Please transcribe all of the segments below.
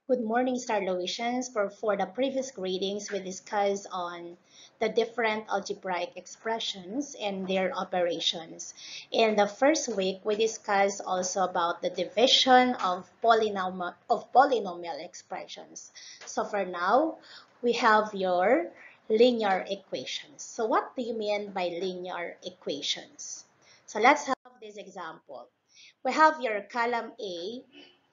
Good morning, Star Louisians. For the previous readings, we discussed on the different algebraic expressions and their operations. In the first week, we discussed also about the division of polynomial expressions. So for now, we have your linear equations. So what do you mean by linear equations? So let's have this example. We have your column A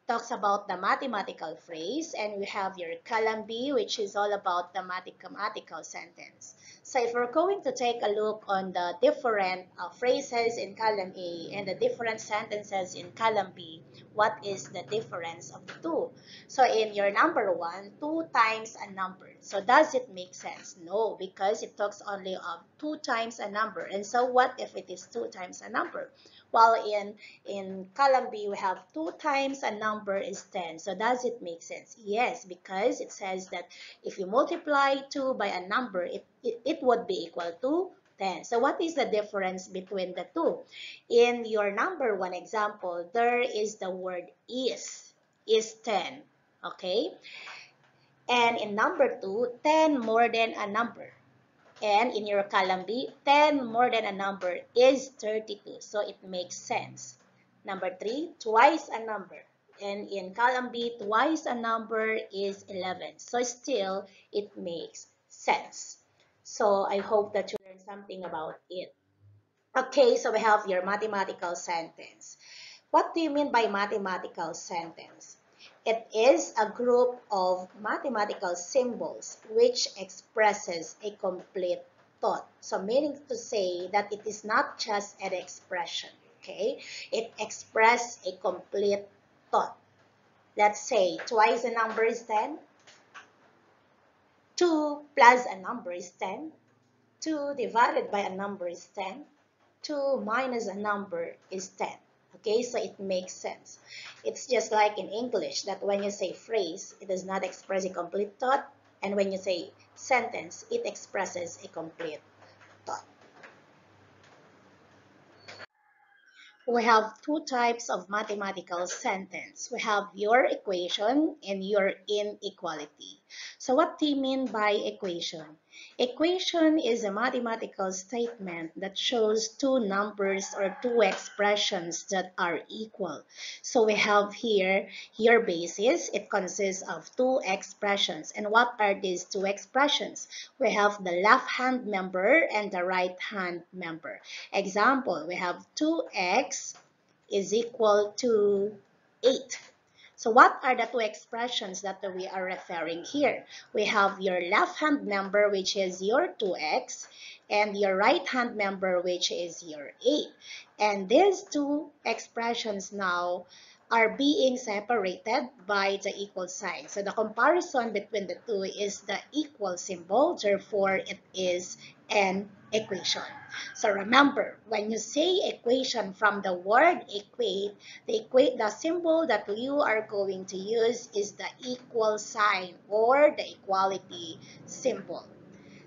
talks about the mathematical phrase, and we have your column B, which is all about the mathematical sentence. So if we're going to take a look on the different phrases in column A and the different sentences in column B, what is the difference of the two? So in your number one, 2 times a number. So does it make sense? No, because it talks only of 2 times a number. And so what if it is 2 times a number? While in column B, we have 2 times a number is 10. So does it make sense? Yes, because it says that if you multiply 2 by a number, it would be equal to 10. So what is the difference between the two? In your number one example, there is the word is 10. Okay? And in number 2, 10 more than a number. And in your column B, 10 more than a number is 32. So it makes sense. Number 3, twice a number. And in column B, twice a number is 11. So still, it makes sense. So I hope that you learned something about it. Okay, so we have your mathematical sentence. What do you mean by mathematical sentence? It is a group of mathematical symbols which expresses a complete thought. So meaning to say that it is not just an expression, okay? It expresses a complete thought. Let's say twice a number is 10. 2 plus a number is 10. 2 divided by a number is 10. 2 minus a number is 10. Okay, so it makes sense. It's just like in English that when you say phrase, it does not express a complete thought. And when you say sentence, it expresses a complete thought. We have two types of mathematical sentence. We have your equation and your inequality. So what do you mean by equation? Equation is a mathematical statement that shows two numbers or two expressions that are equal. So we have here your basis. It consists of two expressions. And what are these two expressions? We have the left-hand member and the right-hand member. Example, we have 2x is equal to 8. So what are the two expressions that we are referring here? We have your left-hand member, which is your 2x, and your right-hand member, which is your 8. And these two expressions now are being separated by the equal sign. So the comparison between the two is the equal symbol, therefore it is an equation. So remember, when you say equation from the word equate, the symbol that you are going to use is the equal sign or the equality symbol.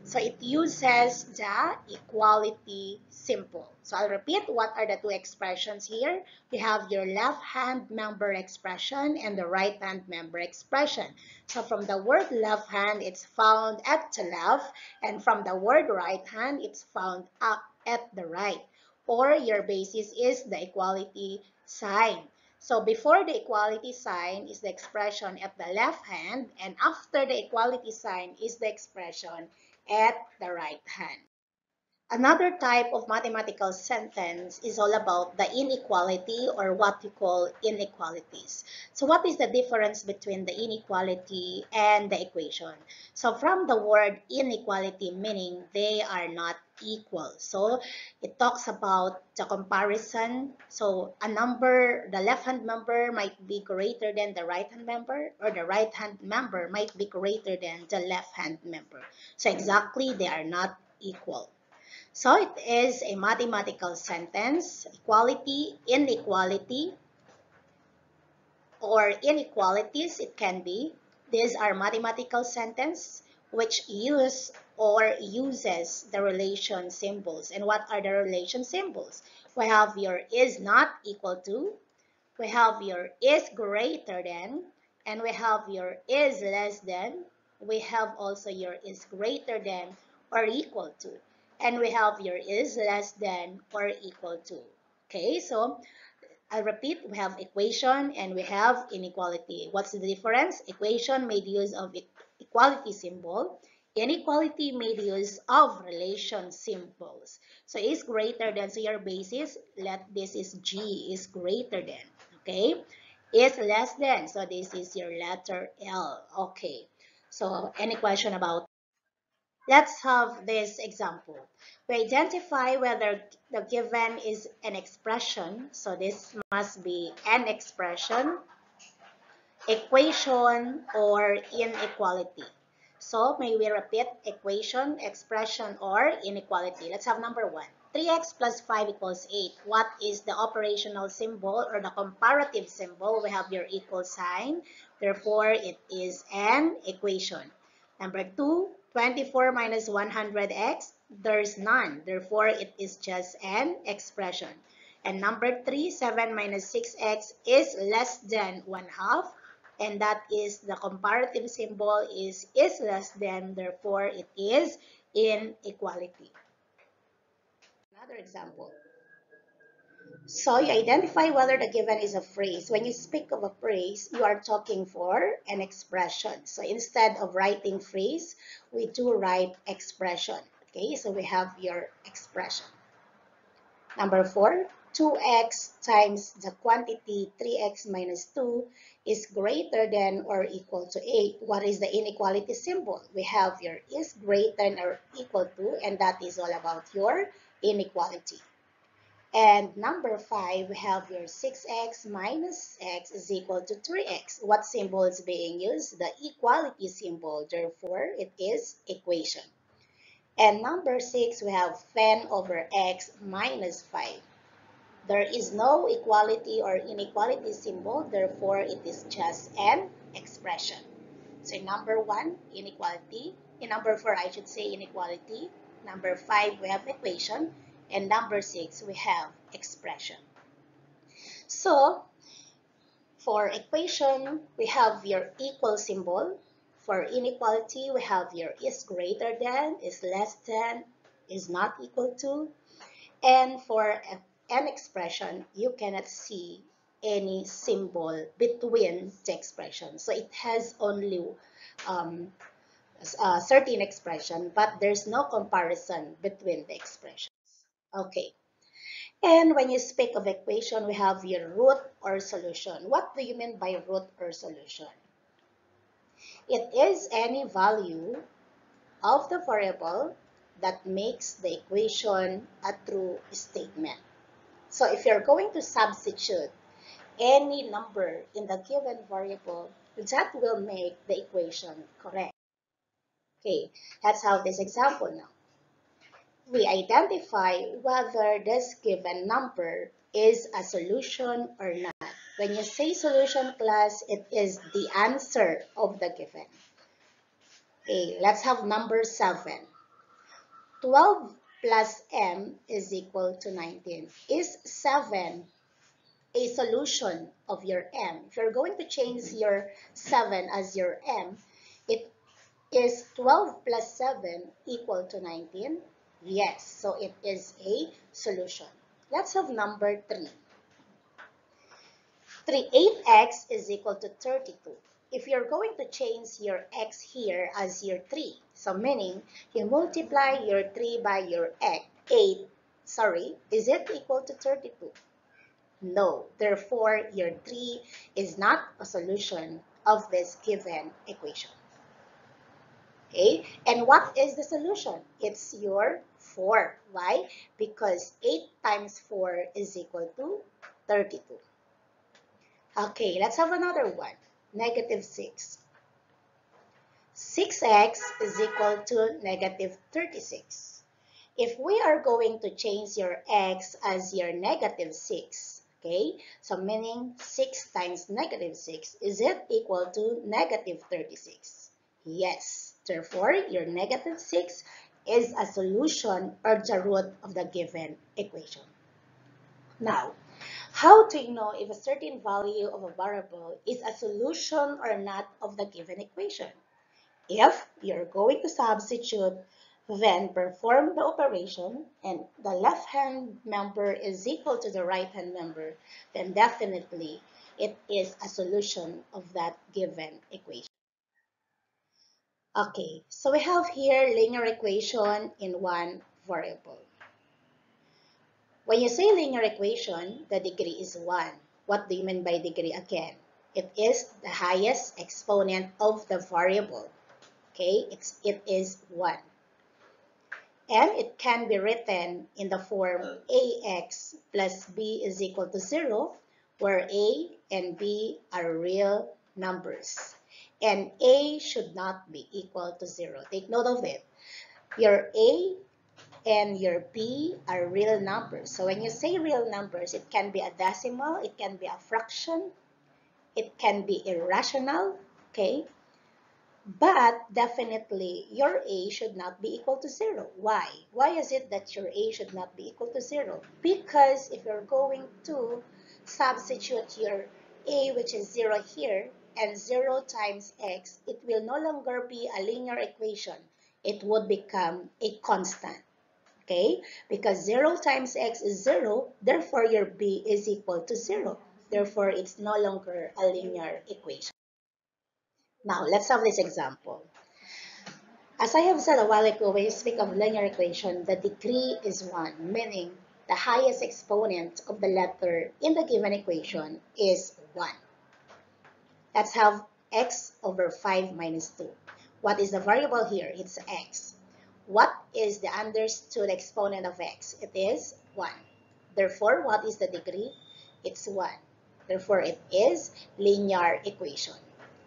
So it uses the equality symbol. So I'll repeat what are the two expressions here. We have your left-hand member expression and the right-hand member expression. So from the word left hand, it's found at the left, and from the word right hand, it's found up at the right. Or your basis is the equality sign. So before the equality sign is the expression at the left hand, and after the equality sign is the expression at the right hand. Another type of mathematical sentence is all about the inequality or what we call inequalities. So what is the difference between the inequality and the equation? So from the word inequality, meaning they are not equal. So it talks about the comparison. So a number, the left-hand member might be greater than the right-hand member, or the right-hand member might be greater than the left-hand member. So exactly, they are not equal. So it is a mathematical sentence, equality, inequality, or inequalities it can be. These are mathematical sentence which use or uses the relation symbols. And what are the relation symbols? We have your is not equal to, we have your is greater than, and we have your is less than. We have also your is greater than or equal to. And we have your is less than or equal to. Okay, so I'll repeat, we have equation and we have inequality. What's the difference? Equation made use of equality symbol. Inequality made use of relation symbols. So is greater than, so your basis, let this is G, is greater than. Okay? Is less than, so this is your letter L. Okay. So any question about? Let's have this example. We identify whether the given is an expression, so this must be an expression, equation, or inequality. So may we repeat equation, expression, or inequality. Let's have number one. 3x plus 5 equals 8. What is the operational symbol or the comparative symbol? We have your equal sign. Therefore, it is an equation. Number two, 24 minus 100x. There's none. Therefore, it is just an expression. And number three, 7 minus 6x is less than 1 half. And that is the comparative symbol is less than, therefore it is inequality. Another example. So you identify whether the given is a phrase. When you speak of a phrase, you are talking for an expression. So instead of writing phrase, we do write expression. Okay, so we have your expression. Number 4, 2x times the quantity 3x minus 2 is greater than or equal to 8. What is the inequality symbol? We have your is greater than or equal to, and that is all about your inequality. And number 5, we have your 6x minus x is equal to 3x. What symbol is being used? The equality symbol. Therefore, it is equation. And number 6, we have 10 over x minus 5. There is no equality or inequality symbol, therefore it is just an expression. So in number 1, inequality. In number 4, I should say inequality. Number 5, we have equation. And number 6, we have expression. So for equation, we have your equal symbol. For inequality, we have your is greater than, is less than, is not equal to. And for an expression, you cannot see any symbol between the expression. So it has only a certain expression, but there's no comparison between the expressions. Okay. And when you speak of equation, we have your root or solution. What do you mean by root or solution? It is any value of the variable that makes the equation a true statement. So if you're going to substitute any number in the given variable, that will make the equation correct. Okay, let's have this example now. We identify whether this given number is a solution or not. When you say solution, class, it is the answer of the given. Okay, let's have number 7. 12 plus m is equal to 19. Is 7 a solution of your m? If you're going to change your 7 as your m, it is 12 plus 7 equal to 19? Yes, so it is a solution. Let's have number 3. 8x is equal to 32. If you're going to change your x here as your 3, so meaning you multiply your 3 by your 8, is it equal to 32? No, therefore your 3 is not a solution of this given equation. Okay, and what is the solution? It's your 4. Why? Because 8 times 4 is equal to 32. Okay, let's have another one. Negative 6. 6x is equal to negative 36. If we are going to change your x as your negative 6, okay, so meaning 6 times negative 6, is it equal to negative 36? Yes. Therefore, your negative 6 is a solution or the root of the given equation. Now, How do you know if a certain value of a variable is a solution or not of the given equation? If you're going to substitute, then perform the operation and the left-hand member is equal to the right-hand member, then definitely it is a solution of that given equation. Okay, so we have here linear equation in one variable. When you say linear equation, the degree is 1. What do you mean by degree again? It is the highest exponent of the variable. Okay, it is 1. And it can be written in the form ax plus b is equal to 0, where a and b are real numbers. And a should not be equal to 0. Take note of it. Your a and your b are real numbers. So when you say real numbers, it can be a decimal, it can be a fraction, it can be irrational, okay? But definitely your a should not be equal to 0. Why? Why is it that your a should not be equal to 0? Because if you're going to substitute your a, which is 0 here, and 0 times x, it will no longer be a linear equation. It would become a constant. Okay, because 0 times x is 0, therefore your b is equal to 0. Therefore, it's no longer a linear equation. Now, let's have this example. As I have said a while ago, when you speak of linear equation, the degree is 1, meaning the highest exponent of the letter in the given equation is 1. Let's have x over 5 minus 2. What is the variable here? It's x. What is the understood exponent of x? It is 1. Therefore, what is the degree? It's 1. Therefore, it is linear equation.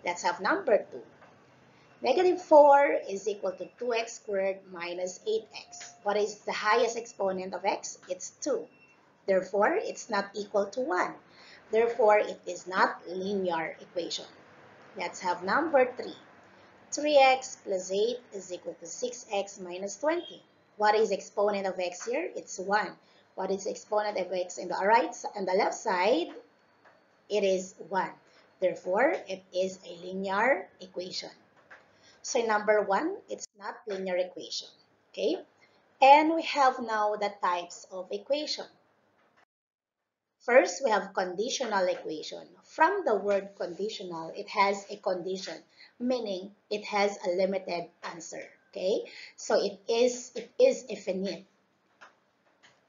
Let's have number 2. Negative 4 is equal to 2x squared minus 8x. What is the highest exponent of x? It's 2. Therefore, it's not equal to 1. Therefore, it is not linear equation. Let's have number 3. 3x plus 8 is equal to 6x minus 20. What is exponent of x here? It's 1. What is exponent of x on the left side? It is 1. Therefore, it is a linear equation. So number 1, it's not linear equation. Okay? And we have now the types of equation. First, we have conditional equation. From the word conditional, it has a condition, meaning it has a limited answer. Okay? So it is infinite.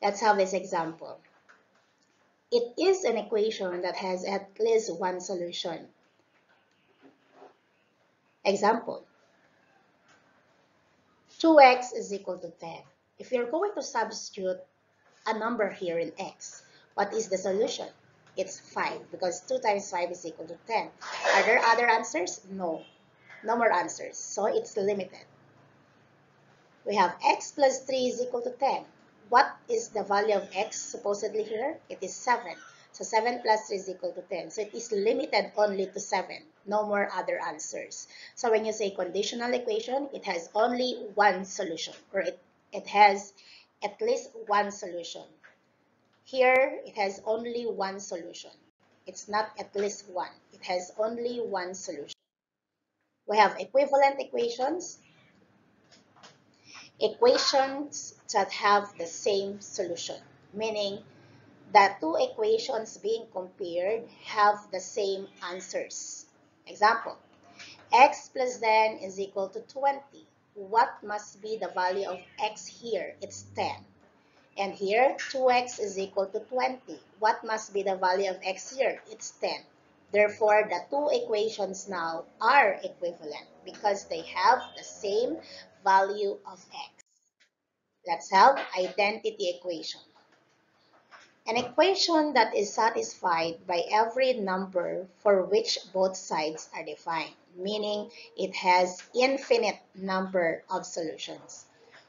Let's have this example. It is an equation that has at least one solution. Example, 2x is equal to 10. If you're going to substitute a number here in x, what is the solution? It's 5 because 2 times 5 is equal to 10. Are there other answers? No. No more answers. So it's limited. We have x plus 3 is equal to 10. What is the value of x supposedly here? It is 7. So 7 plus 3 is equal to 10. So it is limited only to 7. No more other answers. So when you say conditional equation, it has only one solution, or it has at least one solution. Here, it has only one solution. It's not at least one. It has only one solution. We have equivalent equations. Equations that have the same solution, meaning the two equations being compared have the same answers. Example, x plus 10 is equal to 20. What must be the value of x here? It's 10. And here, 2x is equal to 20. What must be the value of x here? It's 10. Therefore, the two equations now are equivalent because they have the same value of x. Let's have identity equation. An equation that is satisfied by every number for which both sides are defined, meaning it has infinite number of solutions.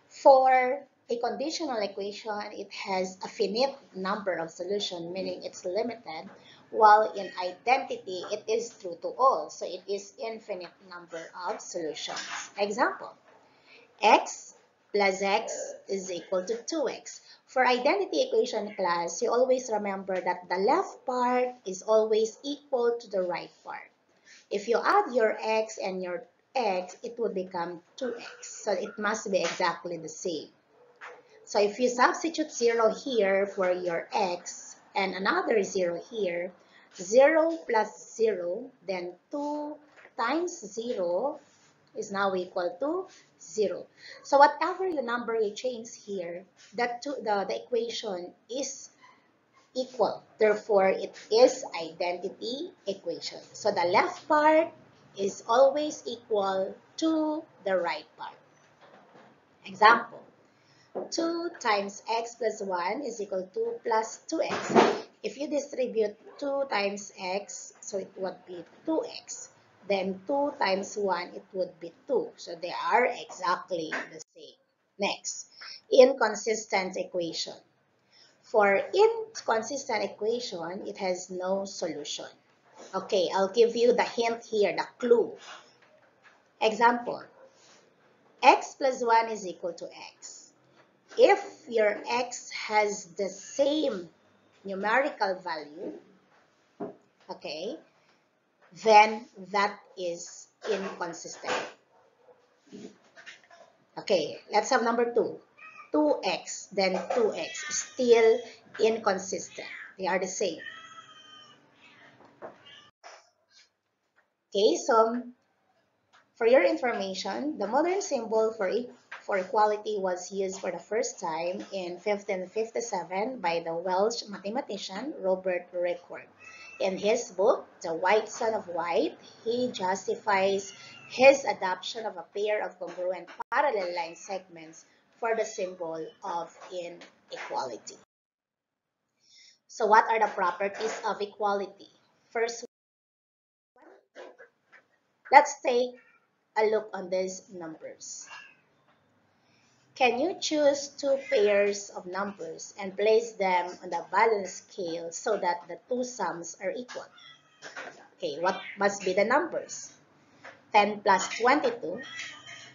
For a conditional equation, it has a finite number of solutions, meaning it's limited, while in identity, it is true to all, so it is infinite number of solutions. Example, x plus x is equal to 2x. For identity equation class, you always remember that the left part is always equal to the right part. If you add your x and your x, it would become 2x. So it must be exactly the same. So if you substitute 0 here for your x and another 0 here, 0 plus 0, then 2 times 0 is now equal to 0. So whatever the number you change here, the equation is equal. Therefore, it is identity equation. So the left part is always equal to the right part. Example, 2 times x plus 1 is equal to plus 2x. If you distribute 2 times x, so it would be 2x. Then 2 times 1, it would be 2. So they are exactly the same. Next, inconsistent equation. For inconsistent equation, it has no solution. Okay, I'll give you the hint here, the clue. Example, x plus 1 is equal to x. If your x has the same numerical value, okay, then that is inconsistent. Okay, let's have number 2. 2x, then 2x, still inconsistent. They are the same. Okay, so for your information, the modern symbol for equality was used for the first time in 1557 by the Welsh mathematician Robert Redford. In his book, The White Son of White, he justifies his adoption of a pair of congruent parallel line segments for the symbol of inequality. So what are the properties of equality? First, let's take a look on these numbers. Can you choose two pairs of numbers and place them on the balance scale so that the two sums are equal? Okay, what must be the numbers? 10 plus 22,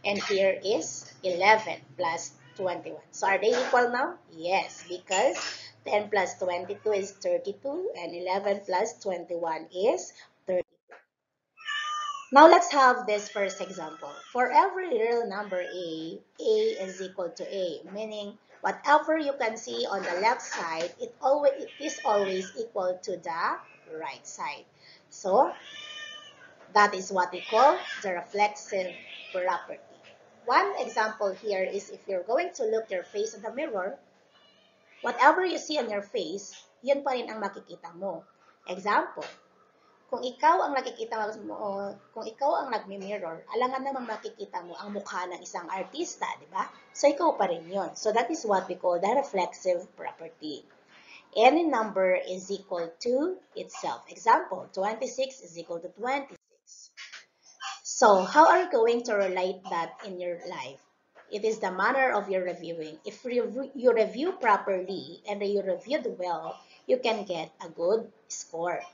and here is 11 plus 21. So are they equal now? Yes, because 10 plus 22 is 32 and 11 plus 21 is 30. Now let's have this first example. For every real number a is equal to a, meaning whatever you can see on the left side, it is always equal to the right side. So that is what we call the reflexive property. One example here is if you're going to look your face in the mirror, whatever you see on your face, yun pa rin ang makikita mo. Example, kung ikaw ang nakikita mo, kung ikaw ang nagmi-mirror, alangan namang makikita mo ang mukha ng isang artista, di ba? So, ikaw pa rin yun. So, that is what we call the reflexive property. Any number is equal to itself. Example, 26 is equal to 26. So, how are you going to relate that in your life? It is the manner of your reviewing. If you review properly and you reviewed well, you can get a good score.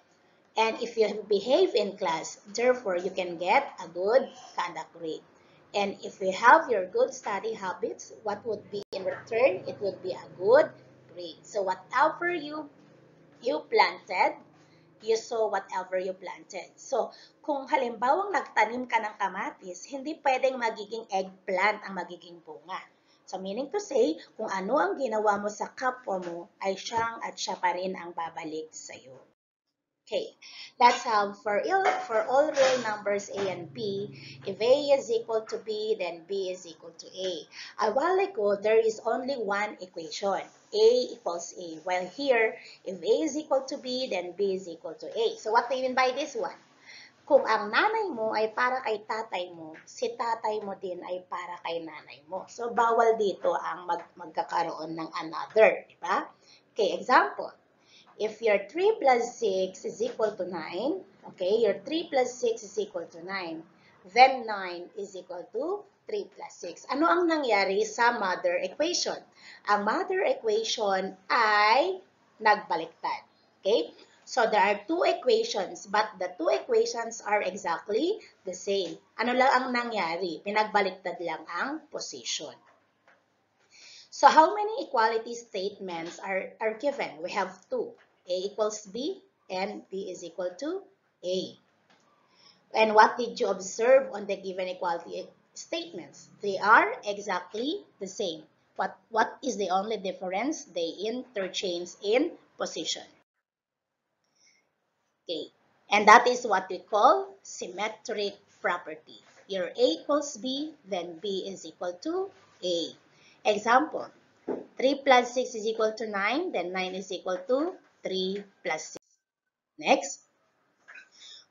And if you behave in class, therefore, you can get a good conduct grade. And if you have your good study habits, what would be in return? It would be a good grade. So whatever you planted, you saw whatever you planted. So kung halimbawang nagtanim ka ng kamatis, hindi pwedeng magiging eggplant ang magiging bunga. So meaning to say, kung ano ang ginawa mo sa kapwa mo, ay siyang at siya pa rin ang babalik sa iyo. Okay, let's have for all real numbers a and b, if a is equal to b, then b is equal to a. A while ago, there is only one equation, a equals a. While here, if a is equal to b, then b is equal to a. So what do you mean by this one? Kung ang nanay mo ay para kay tatay mo, si tatay mo din ay para kay nanay mo. So bawal dito ang magkakaroon ng another, di ba? Okay, example. If your 3 plus 6 is equal to 9, okay, your 3 plus 6 is equal to 9, then 9 is equal to 3 plus 6. Ano ang nangyari sa mother equation? Ang mother equation ay nagbaliktad. Okay? So there are two equations, but the two equations are exactly the same. Ano lang ang nangyari? Pinagbaliktad lang ang position. So how many equality statements are given? We have two. A equals B and B is equal to A. And what did you observe on the given equality statements? They are exactly the same. What is the only difference? They interchange in position. Okay. And that is what we call symmetric property. Your A equals B, then B is equal to A. Example, 3 plus 6 is equal to 9, then 9 is equal to 3 plus 6. Next,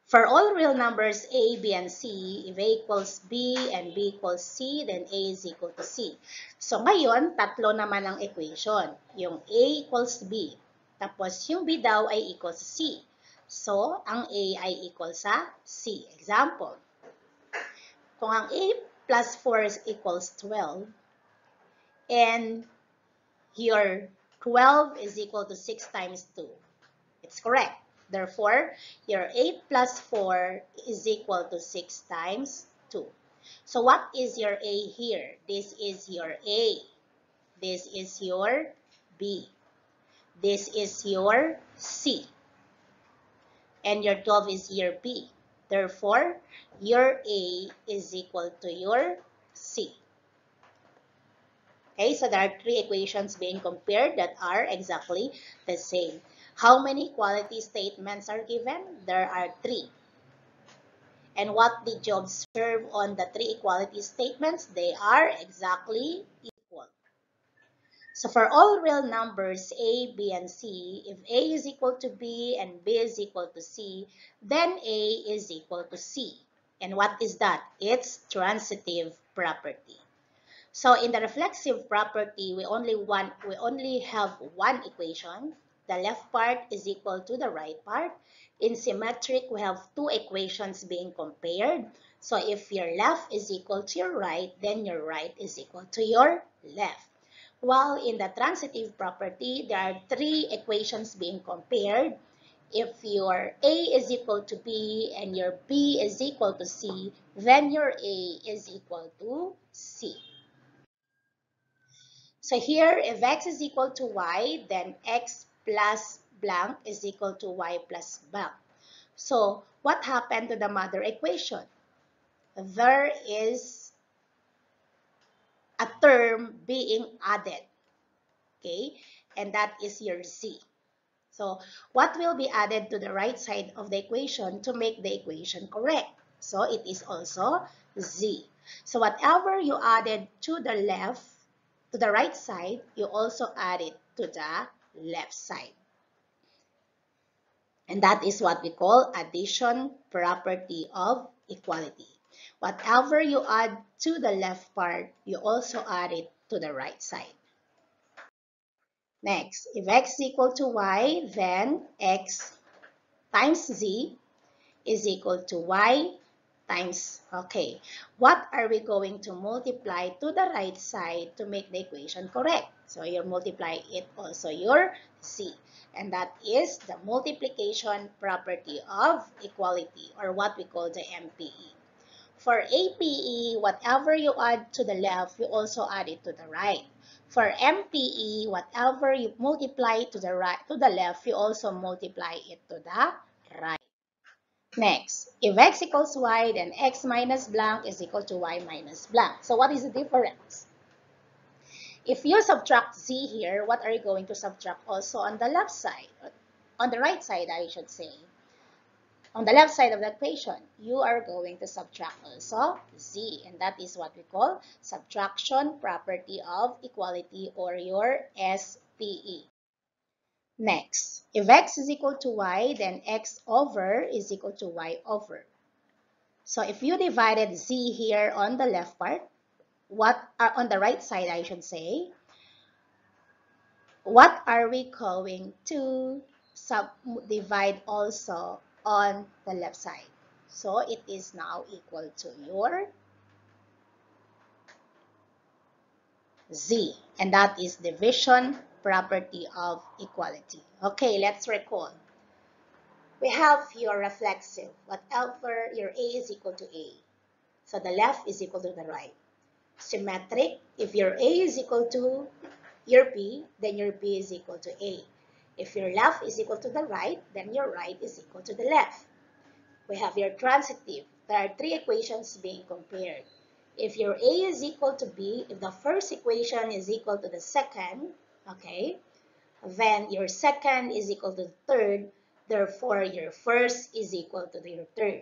for all real numbers A, B, and C, if A equals B and B equals C, then A is equal to C. So ngayon, tatlo naman ang equation. Yung A equals B. Tapos yung B daw ay equals C. So, ang A ay equal sa C. Example, kung ang A plus 4 is equals 12, and your 12 is equal to 6 times 2. It's correct. Therefore, your 8 plus 4 is equal to 6 times 2. So what is your A here? This is your A. This is your B. This is your C. And your 12 is your B. Therefore, your A is equal to your C. Okay, so there are three equations being compared that are exactly the same. How many equality statements are given? There are three. And what did you observe on the three equality statements? They are exactly equal. So for all real numbers A, B, and C, if A is equal to B and B is equal to C, then A is equal to C. And what is that? It's transitive property. So in the reflexive property, we only have one equation. The left part is equal to the right part. In symmetric, we have two equations being compared. So if your left is equal to your right, then your right is equal to your left. While in the transitive property, there are three equations being compared. If your A is equal to B and your B is equal to C, then your A is equal to C. So here, if x is equal to y, then x plus blank is equal to y plus blank. So what happened to the mother equation? There is a term being added, okay? And that is your z. So what will be added to the right side of the equation to make the equation correct? So it is also z. So whatever you added to the left, to the right side, you also add it to the left side. And that is what we call addition property of equality. Whatever you add to the left part, you also add it to the right side. Next, if x is equal to y, then x times z is equal to y times, okay, what are we going to multiply to the right side to make the equation correct? So you multiply it also your z. And that is the multiplication property of equality, or what we call the MPE. For APE, whatever you add to the left, you also add it to the right. For MPE, whatever you multiply to the right, to the left, you also multiply it to the right. Next, if x equals y, then x minus blank is equal to y minus blank. So what is the difference? If you subtract z here, what are you going to subtract also on the left side? On the right side, I should say. On the left side of the equation, you are going to subtract also z. And that is what we call subtraction property of equality, or your SPE. Next, if x is equal to y, then x over is equal to y over. So if you divided z here on the left part, on the right side, I should say, what are we going to subdivide also on the left side? So it is now equal to your z, and that is division property of equality. Okay, let's recall. We have your reflexive, whatever your A is equal to A. So the left is equal to the right. Symmetric, if your A is equal to your B, then your B is equal to A. If your left is equal to the right, then your right is equal to the left. We have your transitive. There are three equations being compared. If your A is equal to B, if the first equation is equal to the second, okay, then your second is equal to the third, therefore your first is equal to your third.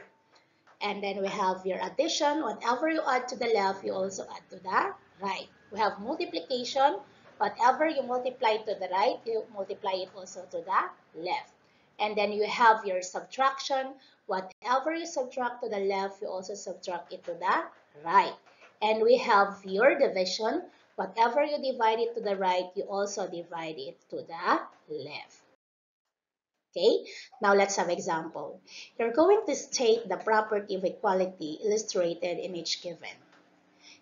And then we have your addition. Whatever you add to the left, you also add to the right. We have multiplication. Whatever you multiply to the right, you multiply it also to the left. And then you have your subtraction. Whatever you subtract to the left, you also subtract it to the right. And we have your division. Whatever you divide it to the right, you also divide it to the left. Okay, now let's have example. You're going to state the property of equality illustrated in each given.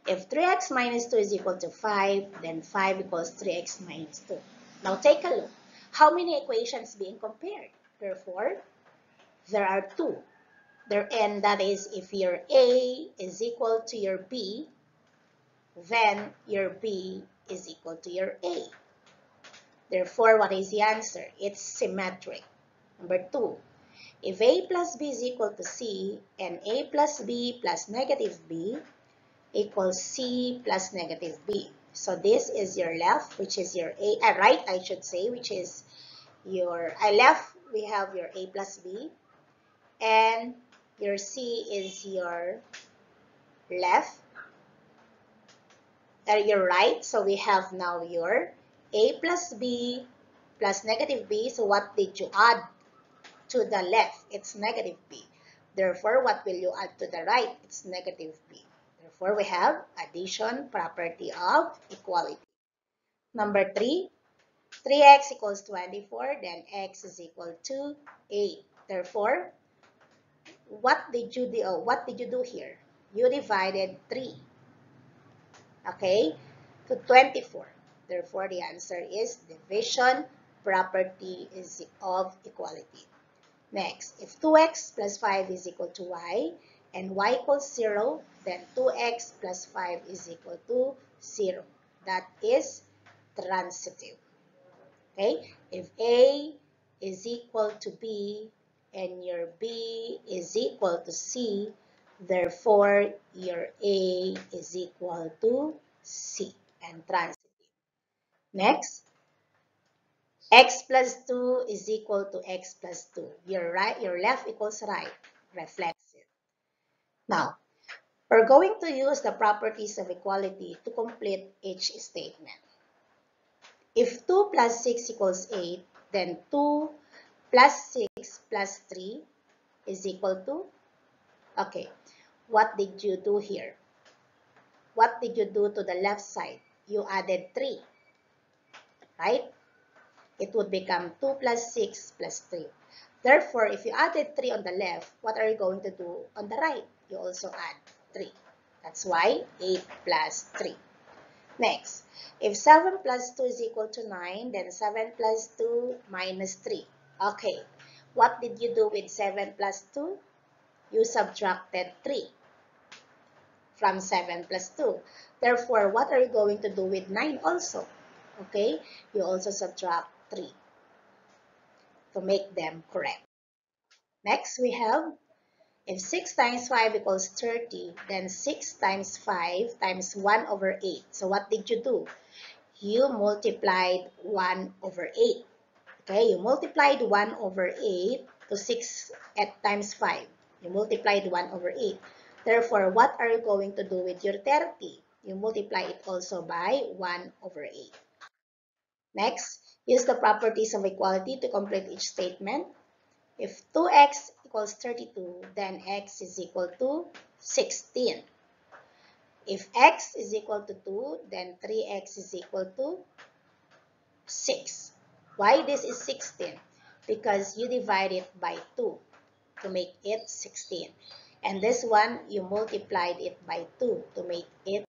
If 3x minus 2 is equal to 5, then 5 equals 3x minus 2. Now take a look. How many equations being compared? Therefore, there are two. And that is, if your A is equal to your B, then your B is equal to your A. Therefore, what is the answer? It's symmetric. Number 2, if A plus B is equal to C and A plus B plus negative B equals C plus negative B. So this is your left, which is your right, I should say, which is your left, we have your A plus B, and your C is your left, your right. So we have now your A plus B plus negative B. So what did you add to the left? It's negative B. Therefore, what will you add to the right? It's negative B. Therefore, we have addition property of equality. Number 3, 3x equals 24, then x is equal to 8. Therefore, what did you do here? You divided 3, okay, to 24. Therefore, the answer is division property is of equality. Next, if 2x plus 5 is equal to y and y equals 0, then 2x plus 5 is equal to 0. That is transitive. Okay? If A is equal to B and your B is equal to C, therefore your A is equal to C and transitive. Next, x plus 2 is equal to x plus 2. Your left equals right, reflexive. Now, we're going to use the properties of equality to complete each statement. If 2 plus 6 equals 8, then 2 plus 6 plus 3 is equal to, okay, what did you do here? What did you do to the left side? You added 3, right? It would become 2 plus 6 plus 3. Therefore, if you added 3 on the left, what are you going to do on the right? You also add 3. That's why 8 plus 3. Next, if 7 plus 2 is equal to 9, then 7 plus 2 minus 3. Okay, what did you do with 7 plus 2? You subtracted 3 from 7 plus 2. Therefore, what are you going to do with 9 also? Okay, you also subtract 3 to make them correct. Next, we have, if 6 times 5 equals 30, then 6 times 5 times 1 over 8. So what did you do? You multiplied 1 over 8. Okay, you multiplied 1 over 8 to 6 times 5. You multiplied 1 over 8. Therefore, what are you going to do with your 30? You multiply it also by 1 over 8. Next, use the properties of equality to complete each statement. If 2x equals 32, then x is equal to 16. If x is equal to 2, then 3x is equal to 6. Why this is 16? Because you divide it by 2 to make it 16. And this one, you multiplied it by 2 to make it